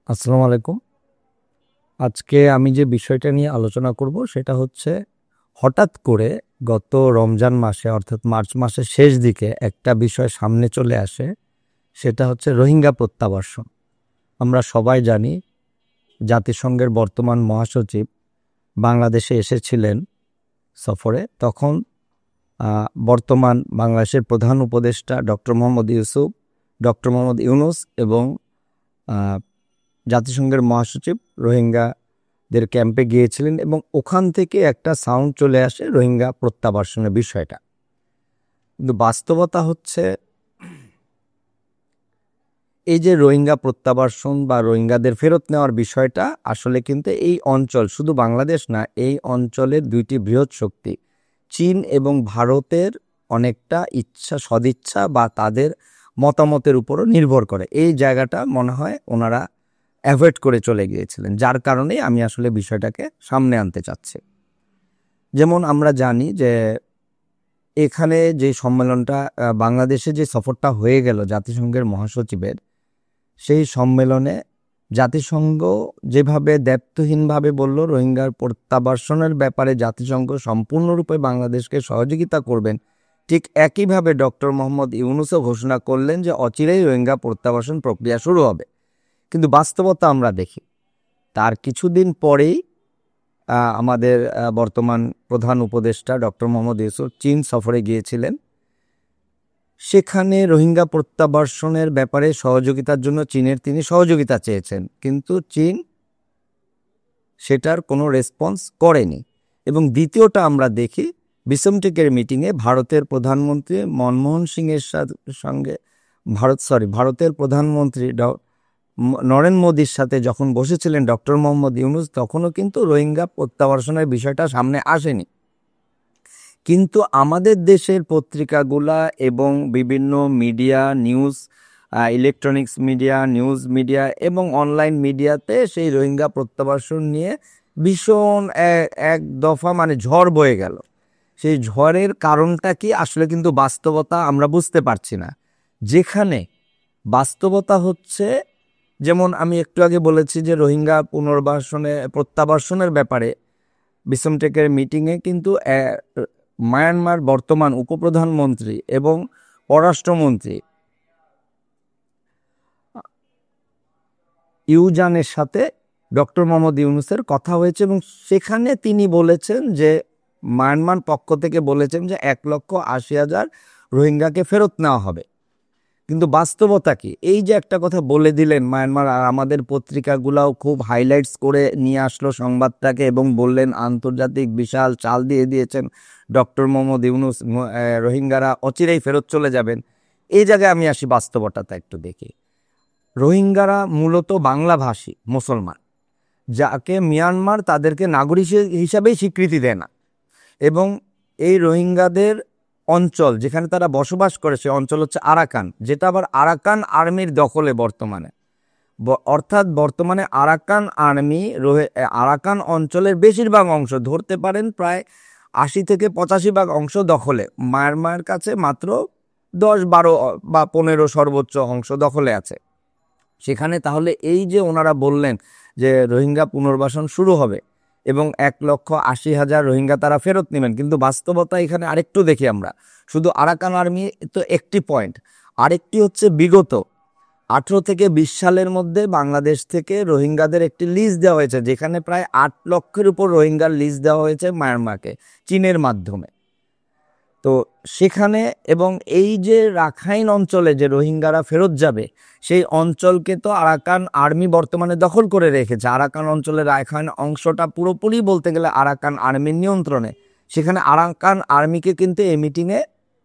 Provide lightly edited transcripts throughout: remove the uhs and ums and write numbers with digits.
আসসালামু আলাইকুম। আজকে আমি যে বিষয়টা নিয়ে আলোচনা করব সেটা হচ্ছে হঠাৎ করে গত রমজান মাসে অর্থাৎ মার্চ মাসের শেষ দিকে একটা বিষয় সামনে চলে আসে। সেটা হচ্ছে রোহিঙ্গা প্রত্যাবাসন। আমরা সবাই জানি জাতিসংঘের বর্তমান মহাসচিব বাংলাদেশে এসেছিলেন সফরে। তখন বর্তমান বাংলাদেশের প্রধান উপদেষ্টা ডক্টর মোহাম্মদ ইউসুফ, ডক্টর মোহাম্মদ ইউনুস এবং জাতিসংঘের মহাসচিব রোহিঙ্গাদের ক্যাম্পে গিয়েছিলেন এবং ওখান থেকে একটা সাউন্ড চলে আসে রোহিঙ্গা প্রত্যাবাসনের বিষয়টা। কিন্তু বাস্তবতা হচ্ছে এই যে রোহিঙ্গা প্রত্যাবাসন বা রোহিঙ্গাদের ফেরত নেওয়ার বিষয়টা আসলে কিন্তু এই অঞ্চল, শুধু বাংলাদেশ না, এই অঞ্চলের দুইটি বৃহৎ শক্তি চীন এবং ভারতের অনেকটা সদিচ্ছা বা তাদের মতামতের উপরও নির্ভর করে। এই জায়গাটা মনে হয় ওনারা অ্যাভয়েড করে চলে গিয়েছিলেন, যার কারণে আমি আসলে বিষয়টাকে সামনে আনতে চাচ্ছি। যেমন আমরা জানি যে এখানে যে সম্মেলনটা বাংলাদেশে যে সফরটা হয়ে গেল জাতিসংঘের মহাসচিবের, সেই সম্মেলনে জাতিসংঘ যেভাবে দ্ব্যর্থহীনভাবে বলল রোহিঙ্গার প্রত্যাবাসনের ব্যাপারে জাতিসংঘ সম্পূর্ণরূপে বাংলাদেশকে সহযোগিতা করবেন, ঠিক একইভাবে ডক্টর মোহাম্মদ ইউনুসও ঘোষণা করলেন যে অচিরেই রোহিঙ্গা প্রত্যাবাসন প্রক্রিয়া শুরু হবে। কিন্তু বাস্তবতা আমরা দেখি তার কিছুদিন পরেই আমাদের বর্তমান প্রধান উপদেষ্টা ডক্টর মোহাম্মদ ইউসুফ চীন সফরে গিয়েছিলেন। সেখানে রোহিঙ্গা প্রত্যাবাসনের ব্যাপারে সহযোগিতার জন্য তিনি সহযোগিতা চেয়েছেন, কিন্তু চীন সেটার কোনো রেসপন্স করেনি। এবং দ্বিতীয়টা আমরা দেখি বিসমটেকের মিটিংয়ে ভারতের প্রধানমন্ত্রী মনমোহন সিংয়ের সঙ্গে ভারতের প্রধানমন্ত্রী নরেন্দ্র মোদীর সাথে যখন বসেছিলেন ডক্টর মোহাম্মদ ইউনুস, তখনও কিন্তু রোহিঙ্গা প্রত্যাবাসনের বিষয়টা সামনে আসেনি। কিন্তু আমাদের দেশের পত্রিকাগুলা এবং বিভিন্ন media, news, electronics media, news media এবং অনলাইন মিডিয়াতে সেই রোহিঙ্গা প্রত্যাবাসন নিয়ে ভীষণ এক দফা ঝড় বয়ে গেল। সেই ঝড়ের কারণটা কি আসলে কিন্তু বাস্তবতা আমরা বুঝতে পারছি না। যেখানে বাস্তবতা হচ্ছে, যেমন আমি একটু আগে বলেছি যে রোহিঙ্গা প্রত্যাবাসনের ব্যাপারে বিসমটেকের মিটিংয়ে কিন্তু মায়ানমার বর্তমান উপপ্রধানমন্ত্রী এবং পররাষ্ট্রমন্ত্রী ইউজানের সাথে ডক্টর মোহাম্মদ ইউনুসের কথা হয়েছে এবং সেখানে তিনি বলেছেন যে মায়ানমার পক্ষ থেকে বলেছেন যে 1,80,000 রোহিঙ্গাকে ফেরত নেওয়া হবে। কিন্তু বাস্তবতা কি? এই যে একটা কথা বলে দিলেন মায়ানমার, আর আমাদের পত্রিকাগুলাও খুব হাইলাইটস করে নিয়ে আসলো সংবাদটাকে এবং বললেন আন্তর্জাতিক বিশাল চাল দিয়ে দিয়েছেন ডক্টর মোহাম্মদ ইউনুস, রোহিঙ্গারা অচিরেই ফেরত চলে যাবেন। এই জায়গায় আমি আসি, বাস্তবতাটা একটু দেখি। রোহিঙ্গারা মূলত বাংলাভাষী মুসলমান, যাকে মিয়ানমার তাদেরকে নাগরিক হিসাবেই স্বীকৃতি দেয় না। এবং এই রোহিঙ্গাদের অঞ্চল যেখানে তারা বসবাস করে সে অঞ্চল হচ্ছে আরাকান, যেটা আবার আরাকান আর্মির দখলে বর্তমানে। অর্থাৎ বর্তমানে আরাকান আর্মি আরাকান অঞ্চলের বেশিরভাগ অংশ, ধরতে পারেন প্রায় 80 থেকে 85% অংশ দখলে। মায়ানমারের কাছে মাত্র 10-12 বা 15 সর্বোচ্চ অংশ দখলে আছে সেখানে। তাহলে এই যে ওনারা বললেন যে রোহিঙ্গা পুনর্বাসন শুরু হবে এবং 1,80,000 রোহিঙ্গা তারা ফেরত নেবেন, কিন্তু বাস্তবতা এখানে আরেকটু দেখি আমরা। শুধু আরাকান আর্মি তো একটি পয়েন্ট, আরেকটি হচ্ছে বিগত 18 থেকে 20 সালের মধ্যে বাংলাদেশ থেকে রোহিঙ্গাদের একটি লিস্ট দেওয়া হয়েছে, যেখানে প্রায় 8 লক্ষের উপর রোহিঙ্গার লিস্ট দেওয়া হয়েছে মায়ানমারকে চীনের মাধ্যমে। তো সেখানে এবং এই যে রাখাইন অঞ্চলে যে রোহিঙ্গারা ফেরত যাবে সেই অঞ্চলকে তো আরাকান আর্মি বর্তমানে দখল করে রেখেছে। আরাকান অঞ্চলের রাখাইন অংশটা পুরোপুরি বলতে গেলে আরাকান আর্মির নিয়ন্ত্রণে। সেখানে আরাকান আর্মিকে কিন্তু এই মিটিংয়ে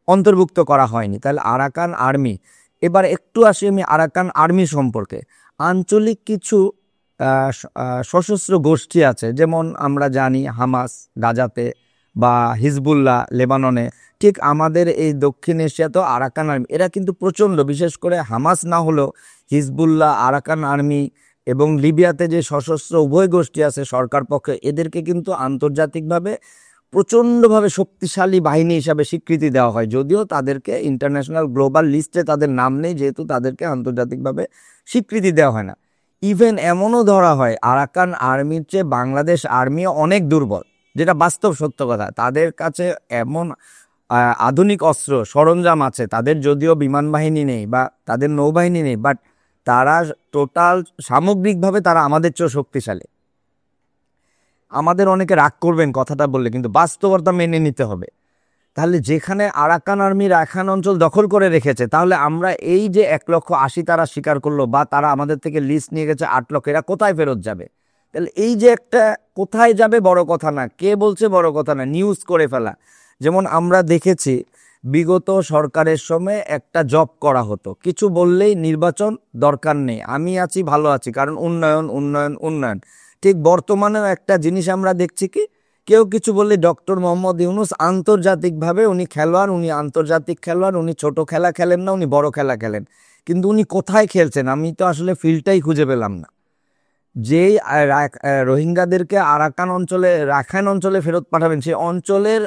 অন্তর্ভুক্ত করা হয়নি। তাহলে আরাকান আর্মি, এবার একটু আসি আমি আরাকান আর্মি সম্পর্কে। আঞ্চলিক কিছু সশস্ত্র গোষ্ঠী আছে, যেমন আমরা জানি হামাস গাজাতে বা হিজবুল্লাহ লেবাননে। ঠিক আমাদের এই দক্ষিণ এশিয়াতেও আরাকান আর্মি, এরা কিন্তু প্রচণ্ড, বিশেষ করে হামাস না হলেও হিজবুল্লাহ, আরাকান আর্মি এবং লিবিয়াতে যে সশস্ত্র উভয় গোষ্ঠী আছে সরকার পক্ষে, এদেরকে কিন্তু আন্তর্জাতিকভাবে প্রচণ্ডভাবে শক্তিশালী বাহিনী হিসাবে স্বীকৃতি দেওয়া হয়, যদিও তাদেরকে ইন্টারন্যাশনাল গ্লোবাল লিস্টে তাদের নাম নেই, যেহেতু তাদেরকে আন্তর্জাতিকভাবে স্বীকৃতি দেওয়া হয় না। ইভেন এমনও ধরা হয় আরাকান আর্মির চেয়ে বাংলাদেশ আর্মি অনেক দুর্বল, যেটা বাস্তব সত্য কথা। তাদের কাছে এমন আধুনিক অস্ত্র সরঞ্জাম আছে, তাদের যদিও বিমান বাহিনী নেই বা তাদের নৌবাহিনী নেই, বাট তারা টোটাল সামগ্রিকভাবে তারা আমাদের চেয়েও শক্তিশালী। আমাদের অনেকে রাগ করবেন কথাটা বললে, কিন্তু বাস্তবতা মেনে নিতে হবে। তাহলে যেখানে আরাকান আর্মি রাখাইন অঞ্চল দখল করে রেখেছে, তাহলে আমরা এই যে 1,80,000 তারা স্বীকার করলো বা তারা আমাদের থেকে লিস্ট নিয়ে গেছে 8 লক্ষ, এরা কোথায় ফেরত যাবে? তাহলে এই যে একটা কোথায় যাবে বড় কথা না, কে বলছে বড় কথা না, নিউজ করে ফেলা। যেমন আমরা দেখেছি বিগত সরকারের সময় একটা জব করা হতো, কিছু বললেই নির্বাচন দরকার নেই, আমি আছি ভালো আছি, কারণ উন্নয়ন উন্নয়ন উন্নয়ন। ঠিক বর্তমানেও একটা জিনিস আমরা দেখছি কি, কেউ কিছু বললে ডক্টর মোহাম্মদ ইউনূস আন্তর্জাতিকভাবে উনি খেলোয়াড়, উনি আন্তর্জাতিক খেলোয়াড়, উনি ছোট খেলা খেলেন না, উনি বড় খেলা খেলেন। কিন্তু উনি কোথায় খেলছেন আমি তো আসলে ফিল্ডটাই খুঁজে পেলাম না। যেই রোহিঙ্গাদেরকে রাখাইন অঞ্চলে ফেরত পাঠাবেন, সেই অঞ্চলের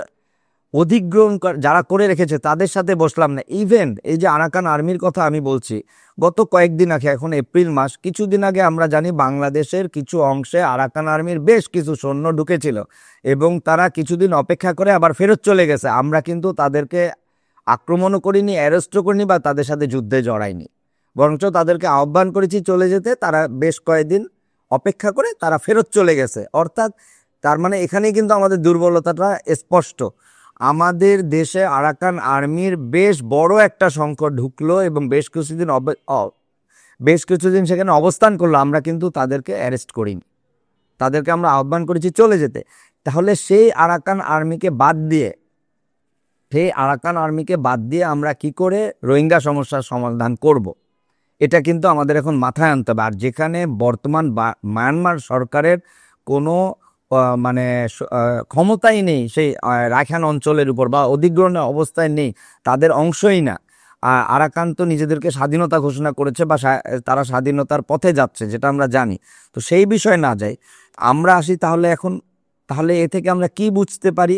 অধিগ্রহণ যারা করে রেখেছে তাদের সাথে বসলাম না। ইভেন এই যে আরাকান আর্মির কথা আমি বলছি, গত কয়েকদিন আগে, এখন এপ্রিল মাস, কিছুদিন আগে আমরা জানি বাংলাদেশের কিছু অংশে আরাকান আর্মির বেশ কিছু সৈন্য ঢুকেছিল এবং তারা কিছুদিন অপেক্ষা করে আবার ফেরত চলে গেছে। আমরা কিন্তু তাদেরকে আক্রমণও করিনি, অ্যারেস্টও করিনি বা তাদের সাথে যুদ্ধে জড়াইনি, বরঞ্চ তাদেরকে আহ্বান করেছি চলে যেতে। তারা বেশ কয়েকদিন অপেক্ষা করে তারা ফেরত চলে গেছে। অর্থাৎ তার মানে এখানেই কিন্তু আমাদের দুর্বলতাটা স্পষ্ট। আমাদের দেশে আরাকান আর্মির বেশ বড় একটা সংকট ঢুকলো এবং বেশ কিছুদিন সেখানে অবস্থান করলো, আমরা কিন্তু তাদেরকে অ্যারেস্ট করিনি, তাদেরকে আমরা আহ্বান করেছি চলে যেতে। তাহলে সেই আরাকান আর্মিকে বাদ দিয়ে আমরা কি করে রোহিঙ্গা সমস্যার সমাধান করব, এটা কিন্তু আমাদের এখন মাথায় আনতে হবে। আর যেখানে বর্তমান মায়ানমার সরকারের কোনো মানে ক্ষমতাই নেই সেই রাখাইন অঞ্চলের উপর, বা অধিগ্রহণের অবস্থায় নেই, তাদের অংশই না। আরাকান তো নিজেদেরকে স্বাধীনতা ঘোষণা করেছে বা তারা স্বাধীনতার পথে যাচ্ছে, যেটা আমরা জানি। তো সেই বিষয় না যাই, আমরা আসি তাহলে এ থেকে আমরা কি বুঝতে পারি?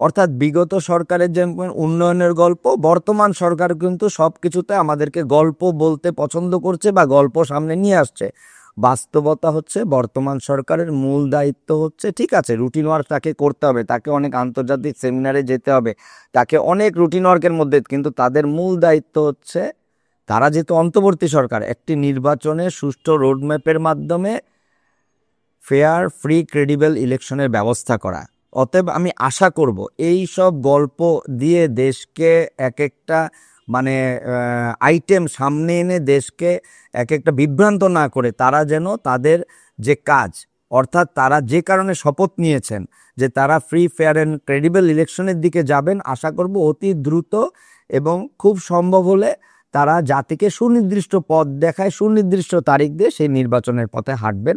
অর্থাৎ বিগত সরকারের যে উন্নয়নের গল্প, বর্তমান সরকার কিন্তু সব কিছুতে আমাদেরকে গল্প বলতে পছন্দ করছে বা গল্প সামনে নিয়ে আসছে। বাস্তবতা হচ্ছে বর্তমান সরকারের মূল দায়িত্ব হচ্ছে, ঠিক আছে রুটিন ওয়ার্ক তাকে করতে হবে, তাকে অনেক আন্তর্জাতিক সেমিনারে যেতে হবে, তাকে অনেক রুটিন ওয়ার্কের মধ্যে, কিন্তু তাদের মূল দায়িত্ব হচ্ছে, তারা যেহেতু অন্তর্বর্তী সরকার, একটি নির্বাচনে সুষ্ঠু রোডম্যাপের মাধ্যমে ফেয়ার, ফ্রি, ক্রেডিবল ইলেকশনের ব্যবস্থা করা। অতএব আমি আশা করব এই সব গল্প দিয়ে দেশকে এক একটা মানে আইটেম সামনে এনে দেশকে এক একটা বিভ্রান্ত না করে, তারা যেন তাদের যে কাজ, অর্থাৎ তারা যে কারণে শপথ নিয়েছেন যে তারা ফ্রি, ফেয়ার অ্যান্ড ক্রেডিবল ইলেকশনের দিকে যাবেন, আশা করব অতি দ্রুত এবং খুব সম্ভব হলে তারা জাতিকে সুনির্দিষ্ট পথ দেখায়, সুনির্দিষ্ট তারিখ দিয়ে সেই নির্বাচনের পথে হাঁটবেন।